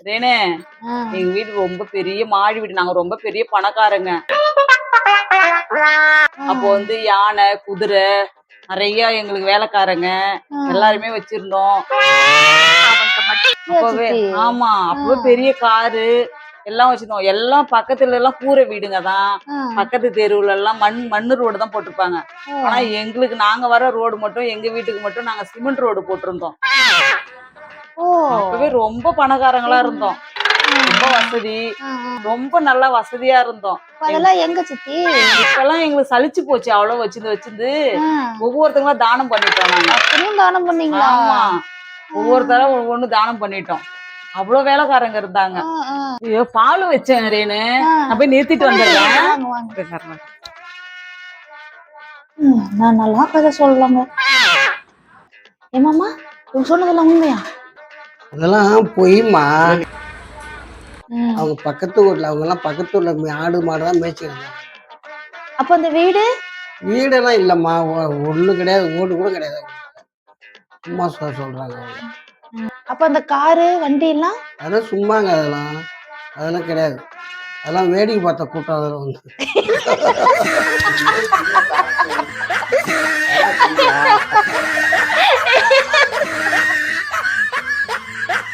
ரேணு, எங்க வீடு ரொம்ப பெரிய மாடி வீடு. நாங்க ரொம்ப பெரிய பணக்காரங்க. அப்போ வந்து யானை, குதிரை, நிறைய எங்களுக்கு வேலைக்காரங்க எல்லாருமே வச்சிருந்தோம். அப்பவே ஆமா, அப்பவே பெரிய காரு எல்லாம் வச்சிருந்தோம். எல்லாம் பக்கத்துல எல்லாம் கூரை வீடுங்க தான். பக்கத்து தெருவுல எல்லாம் மண்ணு ரோடு தான் போட்டிருப்பாங்க. ஆனா எங்களுக்கு நாங்க வர ரோடு மட்டும் எங்க வீட்டுக்கு மட்டும் நாங்க சிமெண்ட் ரோடு போட்டிருந்தோம். அப்பவே ரொம்ப பணக்காரங்களா இருந்தோம். ரொம்ப வசதி, ரொம்ப நல்லா வசதியா இருந்தோம். அதெல்லாம் எங்க சித்தி? இப்பெல்லாம் எங்களுக்கு சலிச்சு போச்சு. அவ்வளவு வச்சிருந்து ஒவ்வொருத்தங்களா தானம் பண்ணிட்டோம். நாங்க அப்படியும் தானம் பண்ணீங்களா? ஆமா, ஒவ்வொருத்தரும் ஒவ்வொன்னு தானம் பண்ணிட்டோம். அவ்வளவு வேலைக்காரங்க இருந்தாங்க. ஐயோ, பால் வச்சேன் ரேணு, நான் போய் நிறுத்திட்டு வந்துடுறேன். நான் நல்லா கதை சொல்லலாங்க. ஏமாமா, உன் சொன்னதெல்லாம் உண்மையா? அதெல்லாம் பொய்மா. அவங்க பக்கத்து ஊர்ல, அவங்க எல்லாம் பக்கத்து ஊர்ல ஆடு மாடுதான் மேய்ச்சிருந்தாங்க. அப்ப அந்த வீடெல்லாம் இல்லம்மா, ஒண்ணு கிடையாது, ஓடு கூட கிடையாது. சும்மா சொல்றாங்க அவங்க. அப்ப அந்த காரு வண்டி எல்லாம் அதெல்லாம் சும்மாங்க, அதெல்லாம் கிடையாது. அதெல்லாம் வேடிக்கை பார்த்த கூட்டம். அதெல்லாம் வந்து